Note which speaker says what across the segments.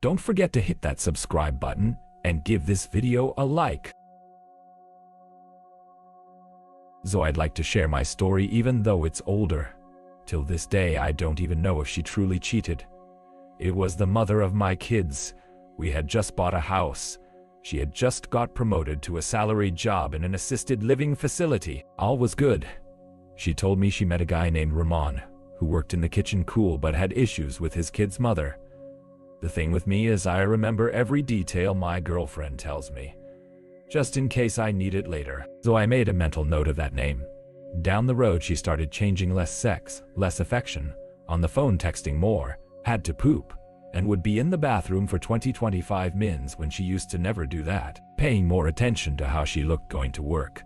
Speaker 1: Don't forget to hit that subscribe button and give this video a like. So I'd like to share my story even though it's older. Till this day I don't even know if she truly cheated. It was the mother of my kids. We had just bought a house. She had just got promoted to a salaried job in an assisted living facility. All was good. She told me she met a guy named Ramon, who worked in the kitchen cool but had issues with his kid's mother. The thing with me is I remember every detail my girlfriend tells me, just in case I need it later. So I made a mental note of that name. Down the road she started changing: less sex, less affection, on the phone texting more, had to poop, and would be in the bathroom for 20-25 minutes when she used to never do that, paying more attention to how she looked going to work.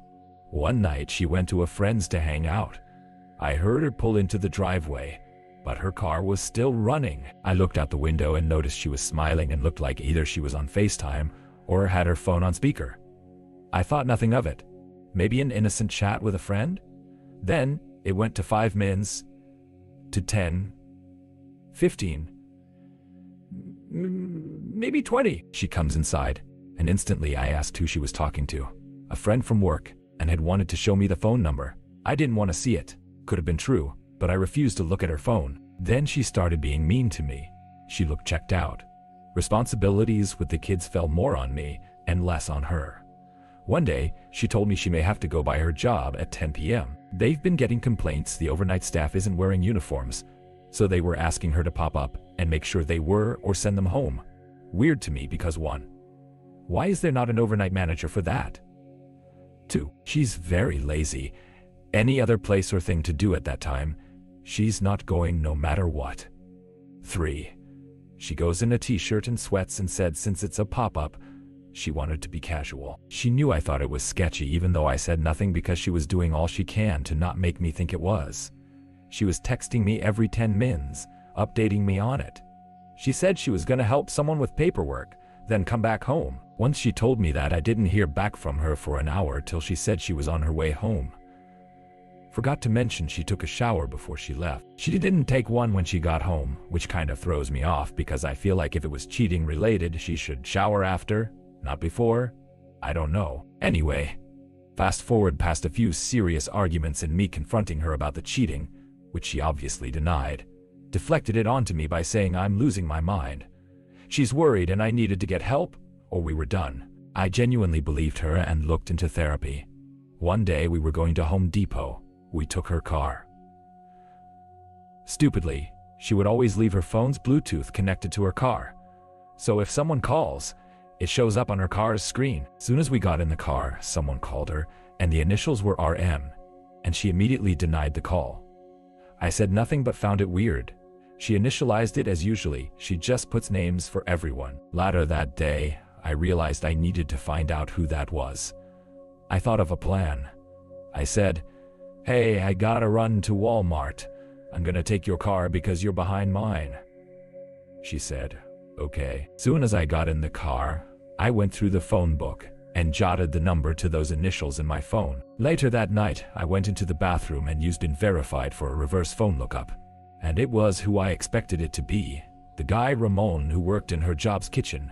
Speaker 1: One night she went to a friend's to hang out. I heard her pull into the driveway, but her car was still running. I looked out the window and noticed she was smiling and looked like either she was on FaceTime or had her phone on speaker. I thought nothing of it. Maybe an innocent chat with a friend? Then it went to 5 minutes, to 10, 15, maybe 20. She comes inside, and instantly I asked who she was talking to. A friend from work, and had wanted to show me the phone number. I didn't want to see it. Could have been true, but I refused to look at her phone. Then she started being mean to me. She looked checked out. Responsibilities with the kids fell more on me and less on her. One day, she told me she may have to go by her job at 10 p.m. They've been getting complaints the overnight staff isn't wearing uniforms, so they were asking her to pop up and make sure they were or send them home. Weird to me because 1. Why is there not an overnight manager for that? 2. She's very lazy. Any other place or thing to do at that time, she's not going no matter what. 3. She goes in a t-shirt and sweats and said since it's a pop-up, she wanted to be casual. She knew I thought it was sketchy even though I said nothing because she was doing all she can to not make me think it was. She was texting me every 10 minutes, updating me on it. She said she was gonna help someone with paperwork, then come back home. Once she told me that, I didn't hear back from her for an hour till she said she was on her way home. Forgot to mention she took a shower before she left. She didn't take one when she got home, which kind of throws me off because I feel like if it was cheating related, she should shower after, not before. I don't know. Anyway, fast forward past a few serious arguments and me confronting her about the cheating, which she obviously denied, deflected it onto me by saying I'm losing my mind. She's worried and I needed to get help, or we were done. I genuinely believed her and looked into therapy. One day we were going to Home Depot. We took her car. Stupidly, she would always leave her phone's Bluetooth connected to her car. So if someone calls, it shows up on her car's screen. Soon as we got in the car, someone called her, and the initials were RM, and she immediately denied the call. I said nothing but found it weird. She initialized it as usually, she just puts names for everyone. Later that day, I realized I needed to find out who that was. I thought of a plan. I said, "Hey, I gotta run to Walmart. I'm gonna take your car because you're behind mine." She said, "Okay." Soon as I got in the car, I went through the phone book and jotted the number to those initials in my phone. Later that night, I went into the bathroom and used been verified for a reverse phone lookup. And it was who I expected it to be, the guy Ramon who worked in her job's kitchen.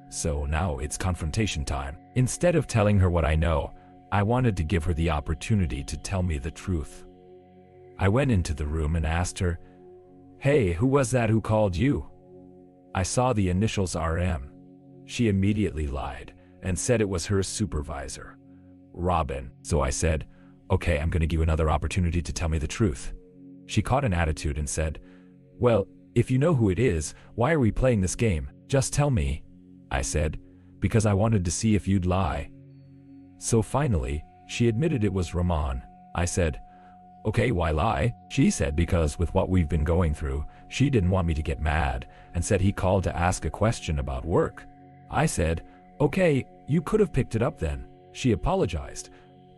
Speaker 1: So now it's confrontation time. Instead of telling her what I know, I wanted to give her the opportunity to tell me the truth. I went into the room and asked her, "Hey, who was that who called you?" I saw the initials RM. She immediately lied and said it was her supervisor, Robin. So I said, "Okay, I'm going to give you another opportunity to tell me the truth." She caught an attitude and said, "Well, if you know who it is, why are we playing this game? Just tell me." I said, "Because I wanted to see if you'd lie." So finally, she admitted it was Ramon. I said, "Okay, why lie?" She said because with what we've been going through, she didn't want me to get mad and said he called to ask a question about work. I said, "Okay, you could have picked it up then." She apologized.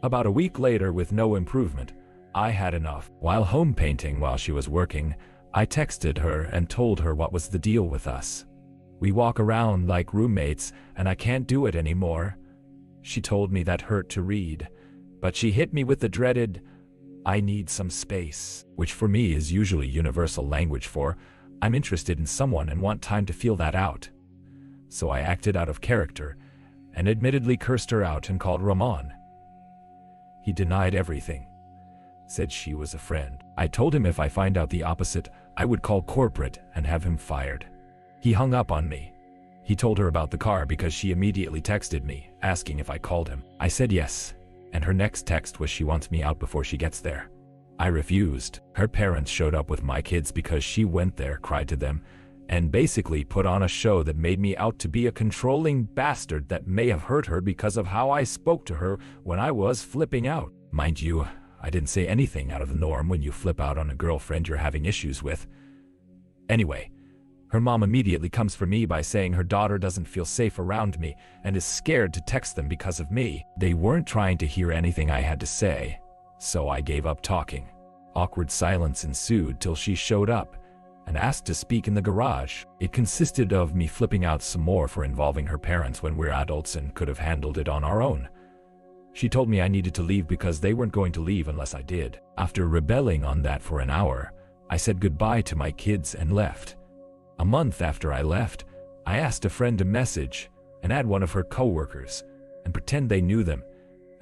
Speaker 1: About a week later, with no improvement, I had enough. While home painting while she was working, I texted her and told her what was the deal with us. We walk around like roommates and I can't do it anymore. She told me that hurt to read, but she hit me with the dreaded, "I need some space," which for me is usually universal language for, I'm interested in someone and want time to feel that out. so I acted out of character and admittedly cursed her out and called Ramon. He denied everything, said she was a friend. I told him if I find out the opposite, I would call corporate and have him fired. He hung up on me. He told her about the car because she immediately texted me, asking if I called him. I said yes, and her next text was she wants me out before she gets there. I refused. Her parents showed up with my kids because she went there, cried to them, and basically put on a show that made me out to be a controlling bastard that may have hurt her because of how I spoke to her when I was flipping out. Mind you, I didn't say anything out of the norm when you flip out on a girlfriend you're having issues with. Anyway, her mom immediately comes for me by saying her daughter doesn't feel safe around me and is scared to text them because of me. They weren't trying to hear anything I had to say, so I gave up talking. Awkward silence ensued till she showed up and asked to speak in the garage. It consisted of me flipping out some more for involving her parents when we're adults and could have handled it on our own. She told me I needed to leave because they weren't going to leave unless I did. After rebelling on that for an hour, I said goodbye to my kids and left. A month after I left, I asked a friend to message and add one of her coworkers and pretend they knew them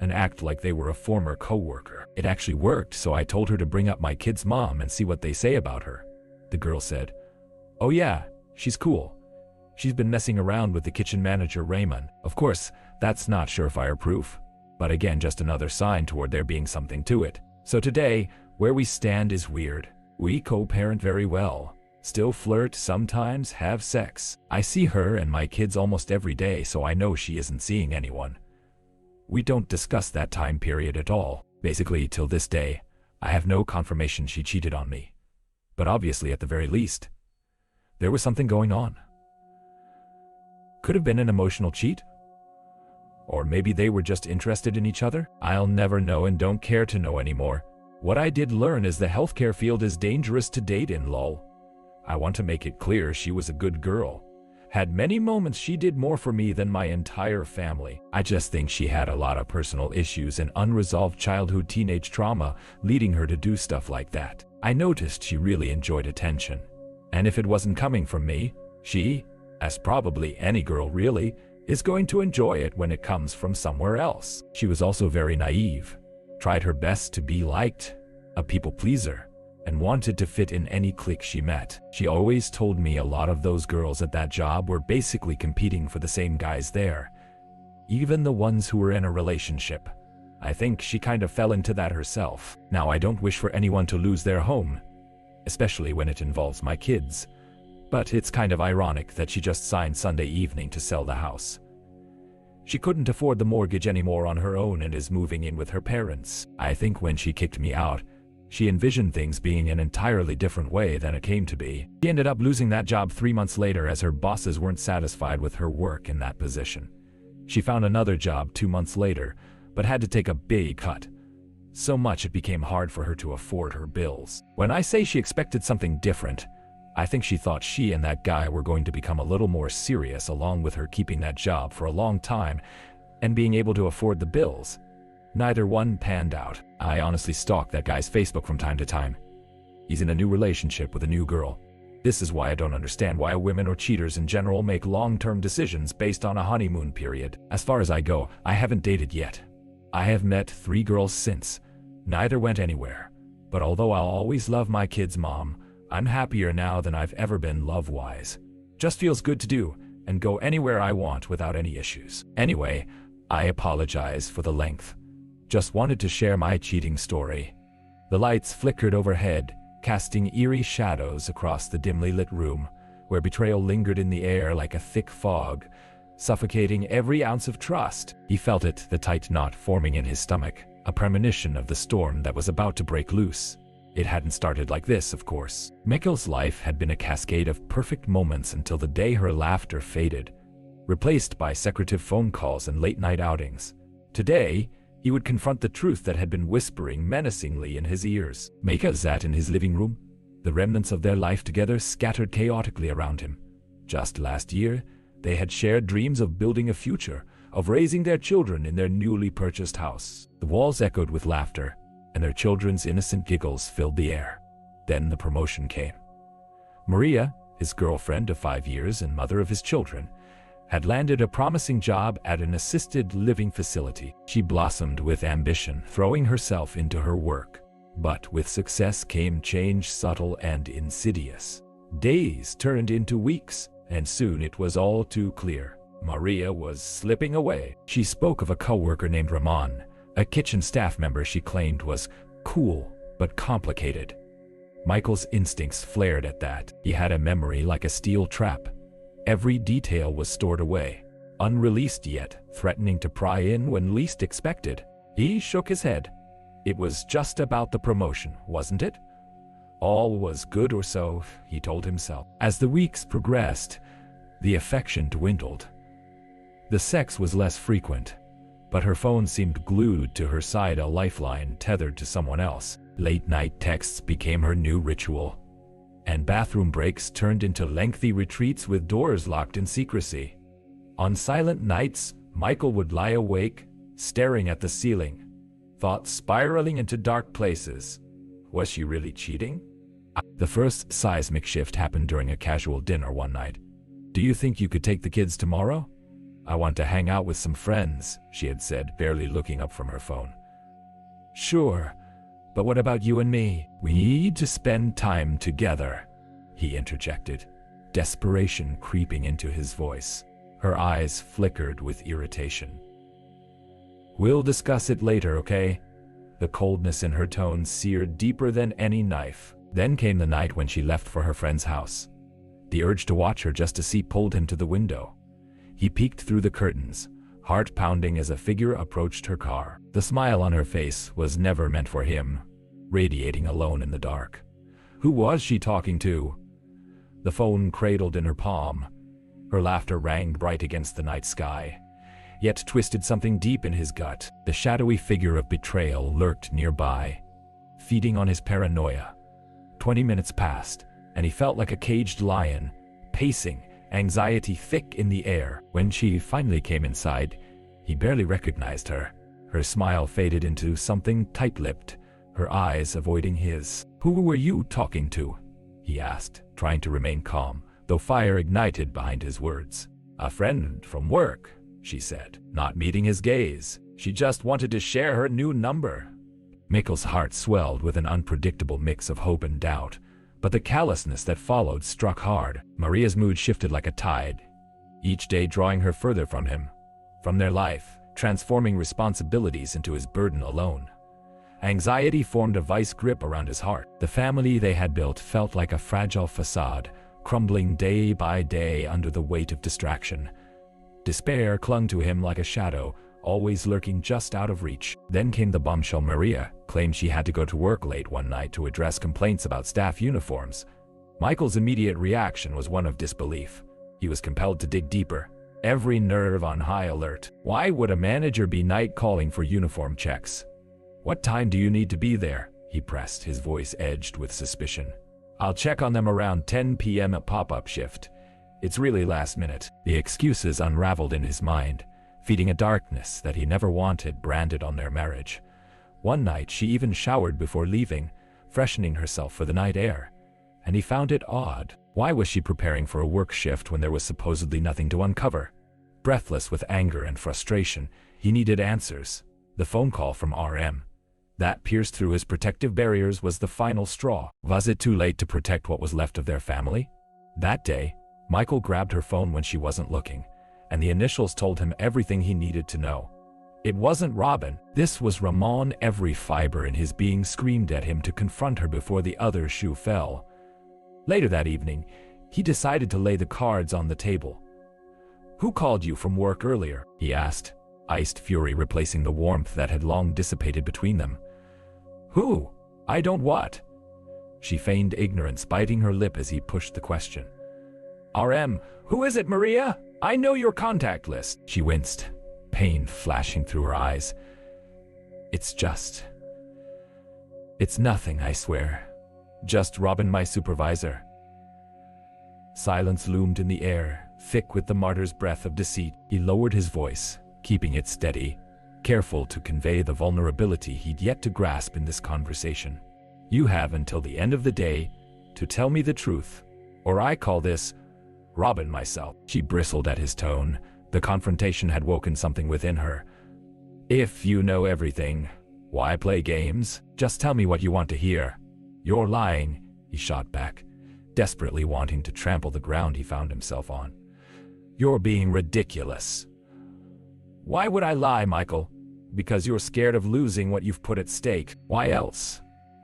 Speaker 1: and act like they were a former coworker. It actually worked, so I told her to bring up my kid's mom and see what they say about her. The girl said, "Oh yeah, she's cool. She's been messing around with the kitchen manager Raymond." Of course, that's not surefire proof, but again, just another sign toward there being something to it. So today, where we stand is weird. We co-parent very well, still flirt, sometimes have sex. I see her and my kids almost every day, so I know she isn't seeing anyone. We don't discuss that time period at all. Basically, till this day, I have no confirmation she cheated on me. But obviously, at the very least, there was something going on. Could have been an emotional cheat. Or maybe they were just interested in each other. I'll never know and don't care to know anymore. What I did learn is the healthcare field is dangerous to date in, lol. I want to make it clear she was a good girl. Had many moments she did more for me than my entire family. I just think she had a lot of personal issues and unresolved childhood teenage trauma leading her to do stuff like that. I noticed she really enjoyed attention. And if it wasn't coming from me, she, as probably any girl really, is going to enjoy it when it comes from somewhere else. She was also very naive, tried her best to be liked, a people pleaser, and wanted to fit in any clique she met. She always told me a lot of those girls at that job were basically competing for the same guys there, even the ones who were in a relationship. I think she kind of fell into that herself. Now, I don't wish for anyone to lose their home, especially when it involves my kids, but it's kind of ironic that she just signed Sunday evening to sell the house. She couldn't afford the mortgage anymore on her own and is moving in with her parents. I think when she kicked me out, she envisioned things being an entirely different way than it came to be. She ended up losing that job 3 months later as her bosses weren't satisfied with her work in that position. She found another job 2 months later, but had to take a big cut. So much it became hard for her to afford her bills. When I say she expected something different, I think she thought she and that guy were going to become a little more serious, along with her keeping that job for a long time and being able to afford the bills. Neither one panned out. I honestly stalk that guy's Facebook from time to time. He's in a new relationship with a new girl. This is why I don't understand why women or cheaters in general make long-term decisions based on a honeymoon period. As far as I go, I haven't dated yet. I have met 3 girls since. Neither went anywhere. But although I'll always love my kid's mom, I'm happier now than I've ever been love-wise. Just feels good to do and go anywhere I want without any issues. Anyway, I apologize for the length. Just wanted to share my cheating story. The lights flickered overhead, casting eerie shadows across the dimly lit room, where betrayal lingered in the air like a thick fog, suffocating every ounce of trust. He felt it, the tight knot forming in his stomach, a premonition of the storm that was about to break loose. It hadn't started like this, of course. Mikkel's life had been a cascade of perfect moments until the day her laughter faded, replaced by secretive phone calls and late-night outings. Today, he would confront the truth that had been whispering menacingly in his ears. Mika sat in his living room, the remnants of their life together scattered chaotically around him. Just last year, they had shared dreams of building a future, of raising their children in their newly purchased house. The walls echoed with laughter, and their children's innocent giggles filled the air. Then the promotion came. Maria, his girlfriend of 5 years and mother of his children, had landed a promising job at an assisted living facility. She blossomed with ambition, throwing herself into her work. But with success came change, subtle and insidious. Days turned into weeks, and soon it was all too clear. Maria was slipping away. She spoke of a coworker named Ramon, a kitchen staff member she claimed was cool but complicated. Michael's instincts flared at that. He had a memory like a steel trap. Every detail was stored away, unreleased yet threatening to pry in when least expected. He shook his head. It was just about the promotion, wasn't it? All was good, or so he told himself. As the weeks progressed, the affection dwindled. The sex was less frequent, but her phone seemed glued to her side, a lifeline tethered to someone else. Late-night texts became her new ritual, and bathroom breaks turned into lengthy retreats with doors locked in secrecy. On silent nights, Michael would lie awake, staring at the ceiling, thoughts spiraling into dark places. Was she really cheating? The first seismic shift happened during a casual dinner one night. "Do you think you could take the kids tomorrow? I want to hang out with some friends," she had said, barely looking up from her phone. "Sure, but what about you and me? We need to spend time together," he interjected, desperation creeping into his voice. Her eyes flickered with irritation. "We'll discuss it later, okay?" The coldness in her tone seared deeper than any knife. Then came the night when she left for her friend's house. The urge to watch her just to see pulled him to the window. He peeked through the curtains, heart pounding as a figure approached her car. The smile on her face was never meant for him, radiating alone in the dark. Who was she talking to? The phone cradled in her palm. Her laughter rang bright against the night sky, yet twisted something deep in his gut. The shadowy figure of betrayal lurked nearby, feeding on his paranoia. 20 minutes passed, and he felt like a caged lion, pacing, anxiety thick in the air. When she finally came inside, he barely recognized her. Her smile faded into something tight-lipped, her eyes avoiding his. "Who were you talking to?" he asked, trying to remain calm, though fire ignited behind his words. "A friend from work," she said, not meeting his gaze. She just wanted to share her new number. Mikkel's heart swelled with an unpredictable mix of hope and doubt, but the callousness that followed struck hard. Maria's mood shifted like a tide, each day drawing her further from him, from their life, transforming responsibilities into his burden alone. Anxiety formed a vice grip around his heart. The family they had built felt like a fragile facade, crumbling day by day under the weight of distraction. Despair clung to him like a shadow, always lurking just out of reach. Then came the bombshell. Maria claimed she had to go to work late one night to address complaints about staff uniforms. Michael's immediate reaction was one of disbelief. He was compelled to dig deeper, every nerve on high alert. Why would a manager be night calling for uniform checks? "What time do you need to be there?" he pressed, his voice edged with suspicion. "I'll check on them around 10 p.m. at pop-up shift. It's really last minute." The excuses unraveled in his mind, feeding a darkness that he never wanted branded on their marriage. One night she even showered before leaving, freshening herself for the night air, and he found it odd. Why was she preparing for a work shift when there was supposedly nothing to uncover? Breathless with anger and frustration, he needed answers. The phone call from RM, that pierced through his protective barriers, was the final straw. Was it too late to protect what was left of their family? That day, Michael grabbed her phone when she wasn't looking, and the initials told him everything he needed to know. It wasn't Robin. This was Ramon. Every fiber in his being screamed at him to confront her before the other shoe fell. Later that evening, he decided to lay the cards on the table. "Who called you from work earlier?" he asked, iced fury replacing the warmth that had long dissipated between them. "Who? I don't what?" She feigned ignorance, biting her lip as he pushed the question. "RM, who is it, Maria? I know your contact list." She winced, pain flashing through her eyes. It's nothing, I swear. Just Robin, my supervisor." Silence loomed in the air, thick with the martyr's breath of deceit. He lowered his voice, keeping it steady, careful to convey the vulnerability he'd yet to grasp in this conversation. "You have until the end of the day to tell me the truth, or I call this Robbing myself. She bristled at his tone. The confrontation had woken something within her. If you know everything, why play games? Just tell me what you want to hear. You're lying, he shot back, desperately wanting to trample the ground he found himself on. You're being ridiculous. Why would I lie, Michael? Because you're scared of losing what you've put at stake. Why else?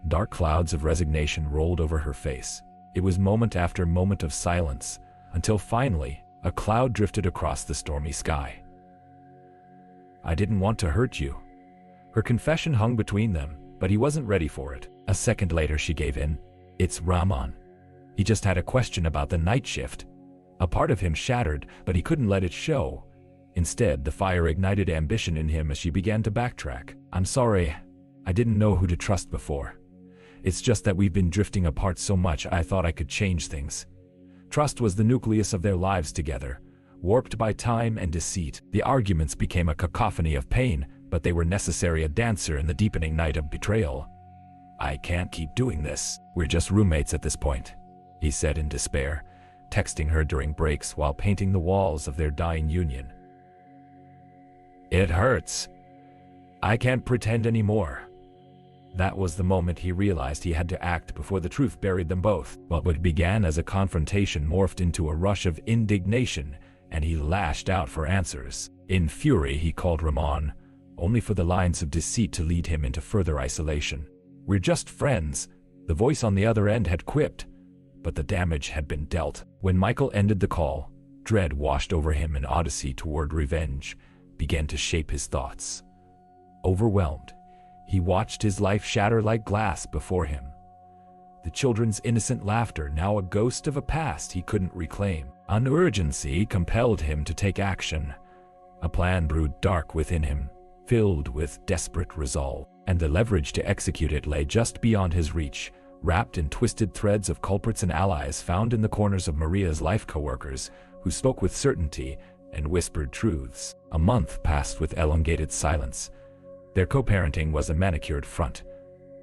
Speaker 1: Dark clouds of resignation rolled over her face. It was moment after moment of silence, until finally, a cloud drifted across the stormy sky. I didn't want to hurt you. Her confession hung between them, but he wasn't ready for it. A second later she gave in. It's Rahman. He just had a question about the night shift. A part of him shattered, but he couldn't let it show. Instead, the fire ignited ambition in him as she began to backtrack. I'm sorry, I didn't know who to trust before. It's just that we've been drifting apart so much I thought I could change things. Trust was the nucleus of their lives together, warped by time and deceit. The arguments became a cacophony of pain, but they were necessary, a dancer in the deepening night of betrayal. I can't keep doing this. We're just roommates at this point, he said in despair, texting her during breaks while painting the walls of their dying union. It hurts. I can't pretend anymore. That was the moment he realized he had to act before the truth buried them both. But what began as a confrontation morphed into a rush of indignation, and he lashed out for answers. In fury, he called Rahman, only for the lines of deceit to lead him into further isolation. We're just friends, the voice on the other end had quipped, but the damage had been dealt. When Michael ended the call, dread washed over him. An odyssey toward revenge began to shape his thoughts. Overwhelmed, he watched his life shatter like glass before him. The children's innocent laughter, now a ghost of a past he couldn't reclaim. An urgency compelled him to take action. A plan brewed dark within him, filled with desperate resolve, and the leverage to execute it lay just beyond his reach, wrapped in twisted threads of culprits and allies found in the corners of Maria's life, coworkers who spoke with certainty and whispered truths. A month passed with elongated silence. Their co-parenting was a manicured front.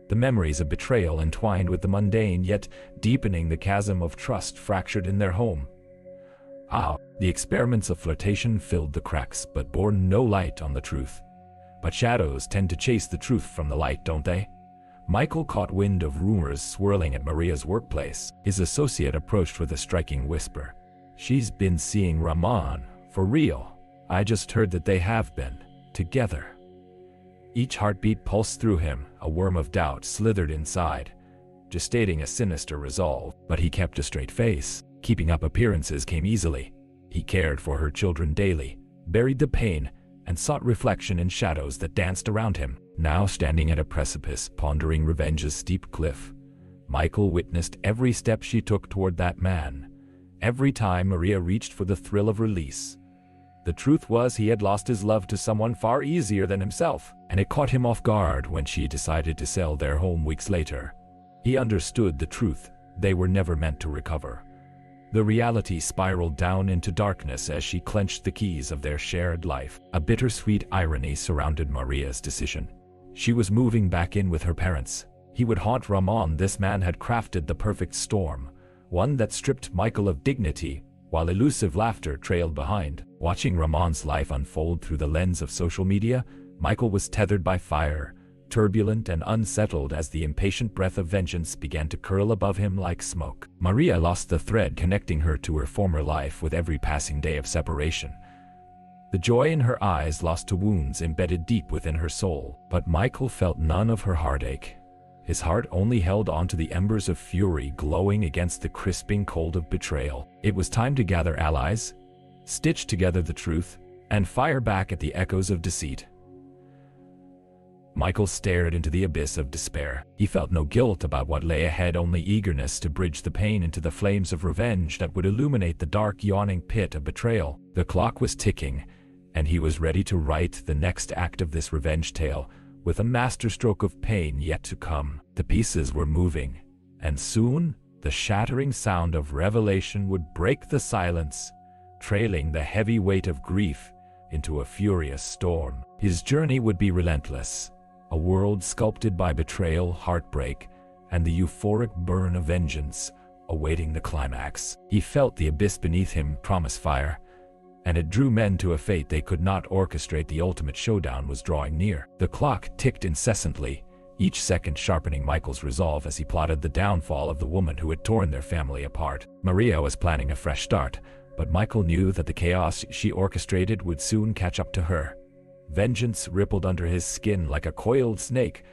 Speaker 1: The memories of betrayal entwined with the mundane, yet deepening the chasm of trust fractured in their home. The experiments of flirtation filled the cracks but bore no light on the truth. But shadows tend to chase the truth from the light, don't they? Michael caught wind of rumors swirling at Maria's workplace. His associate approached with a striking whisper. She's been seeing Rahman, for real. I just heard that they have been together. Each heartbeat pulsed through him, a worm of doubt slithered inside, gestating a sinister resolve. But he kept a straight face. Keeping up appearances came easily. He cared for her children daily, buried the pain, and sought reflection in shadows that danced around him. Now standing at a precipice, pondering revenge's steep cliff, Michael witnessed every step she took toward that man. Every time Maria reached for the thrill of release. The truth was he had lost his love to someone far easier than himself, and it caught him off guard when she decided to sell their home weeks later. He understood the truth. They were never meant to recover. The reality spiraled down into darkness as she clenched the keys of their shared life. A bittersweet irony surrounded Maria's decision. She was moving back in with her parents. He would haunt Rahman. This man had crafted the perfect storm, one that stripped Michael of dignity, while elusive laughter trailed behind. Watching Rahman's life unfold through the lens of social media, Michael was tethered by fire, turbulent and unsettled as the impatient breath of vengeance began to curl above him like smoke. Maria lost the thread connecting her to her former life with every passing day of separation. The joy in her eyes lost to wounds embedded deep within her soul. But Michael felt none of her heartache. His heart only held on to the embers of fury glowing against the crisping cold of betrayal. It was time to gather allies, stitch together the truth, and fire back at the echoes of deceit. Michael stared into the abyss of despair. He felt no guilt about what lay ahead, only eagerness to bridge the pain into the flames of revenge that would illuminate the dark, yawning pit of betrayal. The clock was ticking, and he was ready to write the next act of this revenge tale, with a masterstroke of pain yet to come. The pieces were moving, and soon the shattering sound of revelation would break the silence, trailing the heavy weight of grief into a furious storm. His journey would be relentless. A world sculpted by betrayal, heartbreak, and the euphoric burn of vengeance, awaiting the climax. He felt the abyss beneath him promise fire, and it drew men to a fate they could not orchestrate. The ultimate showdown was drawing near. The clock ticked incessantly, each second sharpening Michael's resolve as he plotted the downfall of the woman who had torn their family apart. Maria was planning a fresh start, but Michael knew that the chaos she orchestrated would soon catch up to her. Vengeance rippled under his skin like a coiled snake,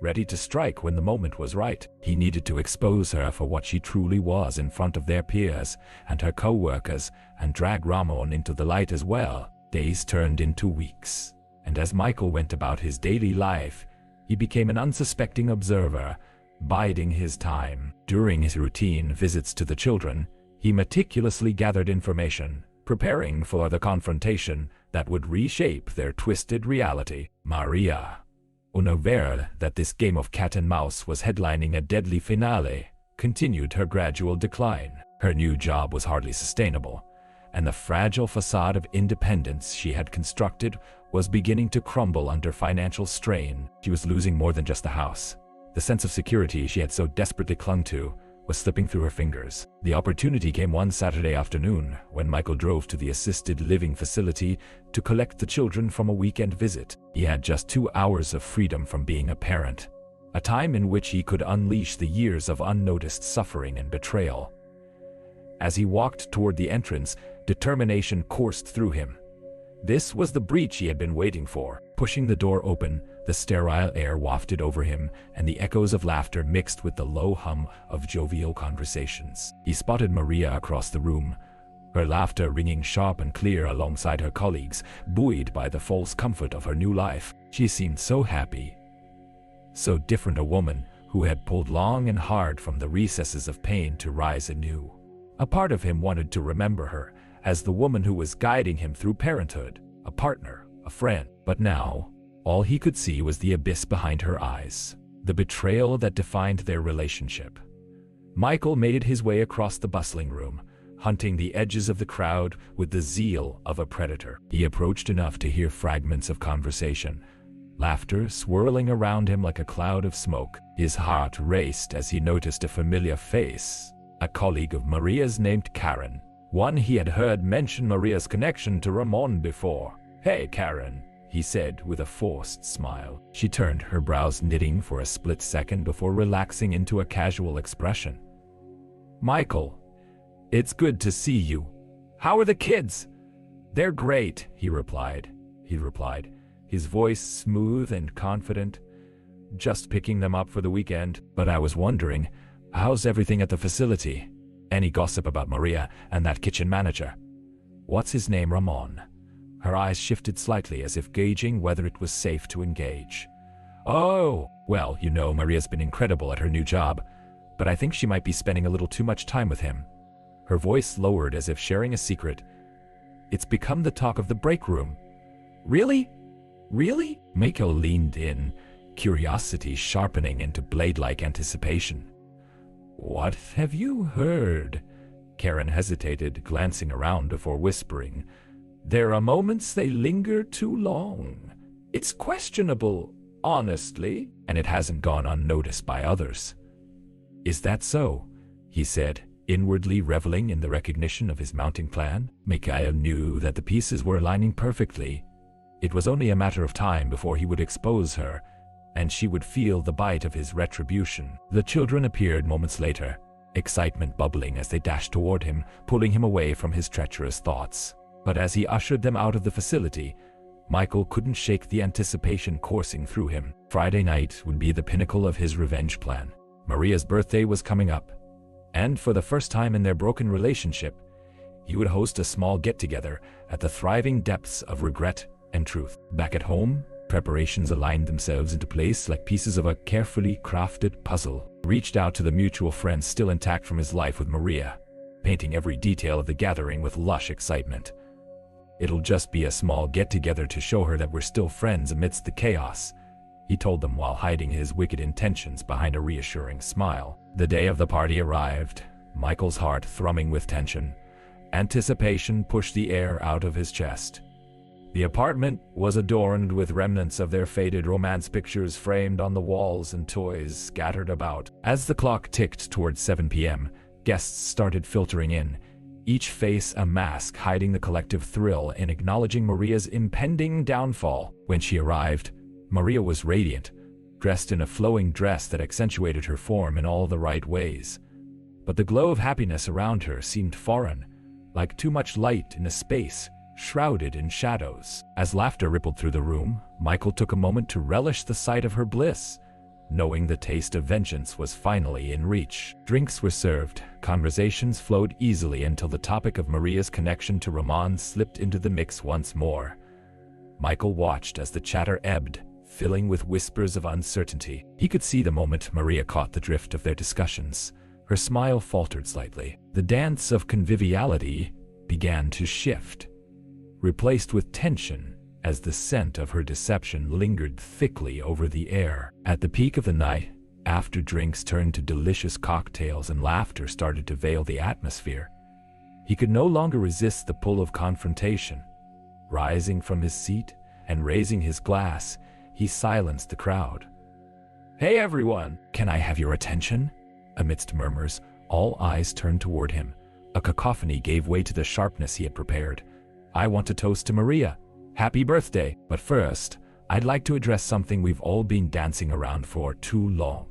Speaker 1: ready to strike when the moment was right. He needed to expose her for what she truly was in front of their peers and her co-workers, and drag Ramon into the light as well. Days turned into weeks, and as Michael went about his daily life, he became an unsuspecting observer, biding his time. During his routine visits to the children, he meticulously gathered information, preparing for the confrontation that would reshape their twisted reality. Maria, unaware that this game of cat and mouse was headlining a deadly finale, continued her gradual decline. Her new job was hardly sustainable, and the fragile facade of independence she had constructed was beginning to crumble under financial strain. She was losing more than just the house. The sense of security she had so desperately clung to was slipping through her fingers. The opportunity came one Saturday afternoon when Michael drove to the assisted living facility to collect the children from a weekend visit. He had just 2 hours of freedom from being a parent, a time in which he could unleash the years of unnoticed suffering and betrayal. As he walked toward the entrance, determination coursed through him. This was the breach he had been waiting for. Pushing the door open, the sterile air wafted over him, and the echoes of laughter mixed with the low hum of jovial conversations. He spotted Maria across the room, her laughter ringing sharp and clear alongside her colleagues, buoyed by the false comfort of her new life. She seemed so happy, so different, a woman who had pulled long and hard from the recesses of pain to rise anew. A part of him wanted to remember her as the woman who was guiding him through parenthood, a partner, a friend. But now, all he could see was the abyss behind her eyes, the betrayal that defined their relationship. Michael made his way across the bustling room, hunting the edges of the crowd with the zeal of a predator. He approached enough to hear fragments of conversation, laughter swirling around him like a cloud of smoke. His heart raced as he noticed a familiar face, a colleague of Maria's named Karen, one he had heard mention Maria's connection to Ramon before. "Hey, Karen," he said with a forced smile. She turned, her brows knitting for a split second before relaxing into a casual expression. "Michael, it's good to see you. How are the kids?" "They're great," he replied, his voice smooth and confident. "Just picking them up for the weekend. But I was wondering, how's everything at the facility? Any gossip about Maria and that kitchen manager? What's his name, Ramon?" Her eyes shifted slightly as if gauging whether it was safe to engage. "Oh, well, you know, Maria's been incredible at her new job, but I think she might be spending a little too much time with him." Her voice lowered as if sharing a secret. "It's become the talk of the break room." "Really? Really?" Michael leaned in, curiosity sharpening into blade-like anticipation. "What have you heard?" Karen hesitated, glancing around before whispering. "There are moments they linger too long. It's questionable, honestly, and it hasn't gone unnoticed by others." "Is that so?" he said, inwardly reveling in the recognition of his mounting plan. Mikhail knew that the pieces were aligning perfectly. It was only a matter of time before he would expose her, and she would feel the bite of his retribution. The children appeared moments later, excitement bubbling as they dashed toward him, pulling him away from his treacherous thoughts. But as he ushered them out of the facility, Michael couldn't shake the anticipation coursing through him. Friday night would be the pinnacle of his revenge plan. Maria's birthday was coming up, and for the first time in their broken relationship, he would host a small get-together at the thriving depths of regret and truth. Back at home, preparations aligned themselves into place like pieces of a carefully crafted puzzle. Reached out to the mutual friends still intact from his life with Maria, painting every detail of the gathering with lush excitement. "It'll just be a small get-together to show her that we're still friends amidst the chaos," he told them while hiding his wicked intentions behind a reassuring smile. The day of the party arrived, Michael's heart thrumming with tension. Anticipation pushed the air out of his chest. The apartment was adorned with remnants of their faded romance pictures framed on the walls and toys scattered about. As the clock ticked towards 7 p.m., Guests started filtering in, each face a mask hiding the collective thrill in acknowledging Maria's impending downfall. When she arrived, Maria was radiant, dressed in a flowing dress that accentuated her form in all the right ways. But the glow of happiness around her seemed foreign, like too much light in a space shrouded in shadows. As laughter rippled through the room, Michael took a moment to relish the sight of her bliss, knowing the taste of vengeance was finally in reach. Drinks were served, conversations flowed easily until the topic of Maria's connection to Ramon slipped into the mix once more. Michael watched as the chatter ebbed, filling with whispers of uncertainty. He could see the moment Maria caught the drift of their discussions. Her smile faltered slightly. The dance of conviviality began to shift, replaced with tension as the scent of her deception lingered thickly over the air. At the peak of the night, after drinks turned to delicious cocktails and laughter started to veil the atmosphere, he could no longer resist the pull of confrontation. Rising from his seat and raising his glass, he silenced the crowd. "Hey everyone, can I have your attention?" Amidst murmurs, all eyes turned toward him. A cacophony gave way to the sharpness he had prepared. "I want to toast to Maria. Happy birthday, but first, I'd like to address something we've all been dancing around for too long."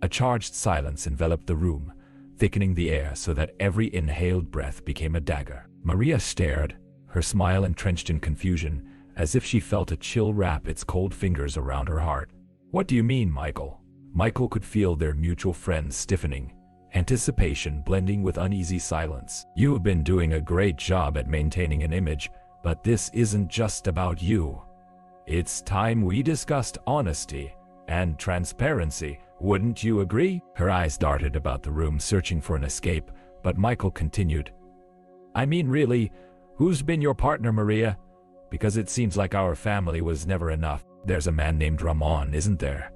Speaker 1: A charged silence enveloped the room, thickening the air so that every inhaled breath became a dagger. Maria stared, her smile entrenched in confusion, as if she felt a chill wrap its cold fingers around her heart. "What do you mean, Michael?" Michael could feel their mutual friends stiffening, anticipation blending with uneasy silence. "You have been doing a great job at maintaining an image, but this isn't just about you. It's time we discussed honesty and transparency. Wouldn't you agree?" Her eyes darted about the room, searching for an escape, but Michael continued. "I mean, really, who's been your partner, Maria? Because it seems like our family was never enough." "There's a man named Ramon, isn't there?"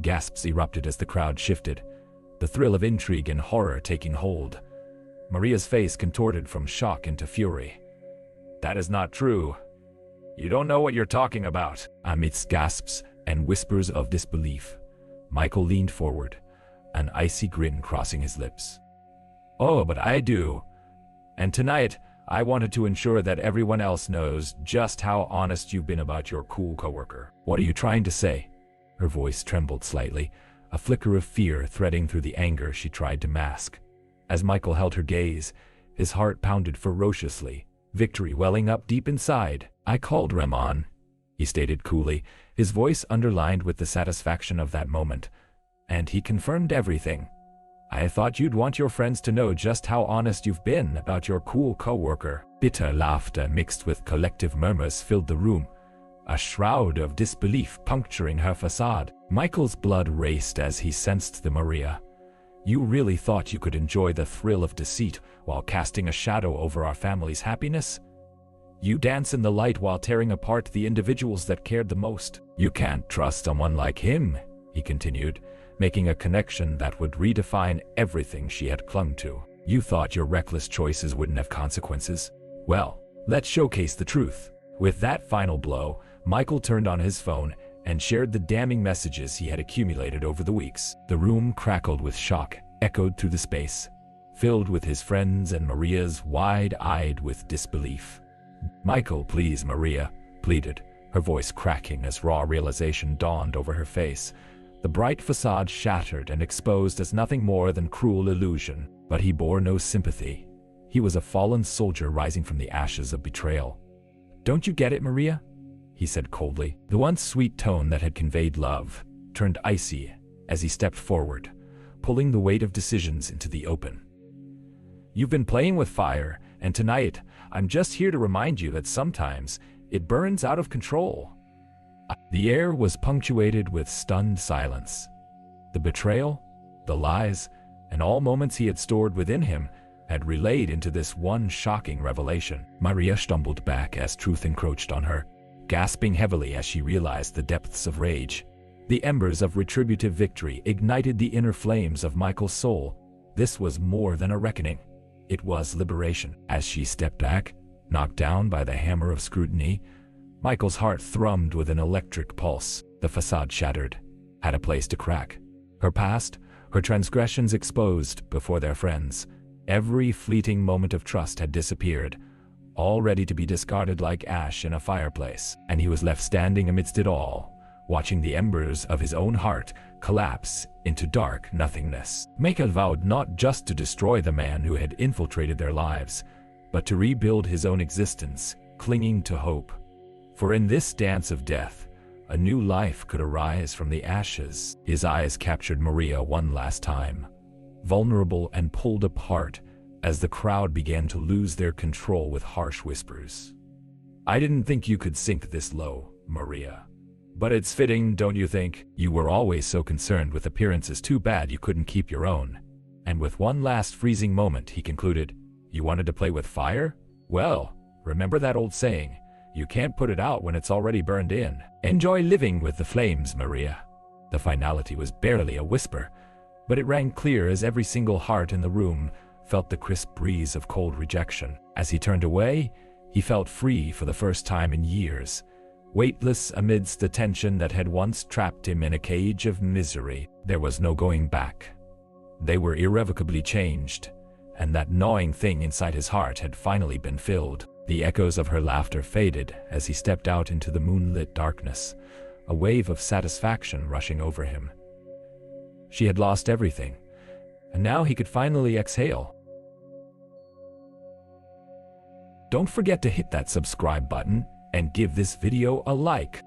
Speaker 1: Gasps erupted as the crowd shifted, the thrill of intrigue and horror taking hold. Maria's face contorted from shock into fury. "That is not true. You don't know what you're talking about." Amidst gasps and whispers of disbelief, Michael leaned forward, an icy grin crossing his lips. "Oh, but I do. And tonight, I wanted to ensure that everyone else knows just how honest you've been about your cool coworker." "What are you trying to say?" Her voice trembled slightly, a flicker of fear threading through the anger she tried to mask. As Michael held her gaze, his heart pounded ferociously, victory welling up deep inside. "I called Ramon," he stated coolly, his voice underlined with the satisfaction of that moment, "and he confirmed everything. I thought you'd want your friends to know just how honest you've been about your cool coworker." Bitter laughter mixed with collective murmurs filled the room, a shroud of disbelief puncturing her facade. Michael's blood raced as he sensed the Maria. "You really thought you could enjoy the thrill of deceit while casting a shadow over our family's happiness? You dance in the light while tearing apart the individuals that cared the most. You can't trust someone like him," he continued, making a connection that would redefine everything she had clung to. "You thought your reckless choices wouldn't have consequences? Well, let's showcase the truth." With that final blow, Michael turned on his phone and shared the damning messages he had accumulated over the weeks. The room crackled with shock, echoed through the space, filled with his friends and Maria's wide-eyed with disbelief. "Michael, please, Maria," pleaded, her voice cracking as raw realization dawned over her face. The bright facade shattered and exposed as nothing more than cruel illusion, but he bore no sympathy. He was a fallen soldier rising from the ashes of betrayal. "Don't you get it, Maria?" he said coldly. The once sweet tone that had conveyed love turned icy as he stepped forward, pulling the weight of decisions into the open. "You've been playing with fire, and tonight, I'm just here to remind you that sometimes it burns out of control." The air was punctuated with stunned silence. The betrayal, the lies, and all moments he had stored within him had relayed into this one shocking revelation. Maria stumbled back as truth encroached on her, gasping heavily as she realized the depths of rage. The embers of retributive victory ignited the inner flames of Michael's soul. This was more than a reckoning. It was liberation. As she stepped back, knocked down by the hammer of scrutiny, Michael's heart thrummed with an electric pulse. The facade shattered, had a place to crack. Her past, her transgressions exposed before their friends. Every fleeting moment of trust had disappeared, all ready to be discarded like ash in a fireplace, and he was left standing amidst it all, watching the embers of his own heart collapse into dark nothingness. Michael vowed not just to destroy the man who had infiltrated their lives, but to rebuild his own existence, clinging to hope. For in this dance of death, a new life could arise from the ashes. His eyes captured Maria one last time, vulnerable and pulled apart as the crowd began to lose their control with harsh whispers. "I didn't think you could sink this low, Maria. But it's fitting, don't you think? You were always so concerned with appearances. Too bad you couldn't keep your own." And with one last freezing moment, he concluded, "You wanted to play with fire? Well, remember that old saying, you can't put it out when it's already burned in. Enjoy living with the flames, Maria." The finality was barely a whisper, but it rang clear as every single heart in the room felt the crisp breeze of cold rejection. As he turned away, he felt free for the first time in years, weightless amidst the tension that had once trapped him in a cage of misery. There was no going back. They were irrevocably changed, and that gnawing thing inside his heart had finally been filled. The echoes of her laughter faded as he stepped out into the moonlit darkness, a wave of satisfaction rushing over him. She had lost everything, and now he could finally exhale. Don't forget to hit that subscribe button and give this video a like.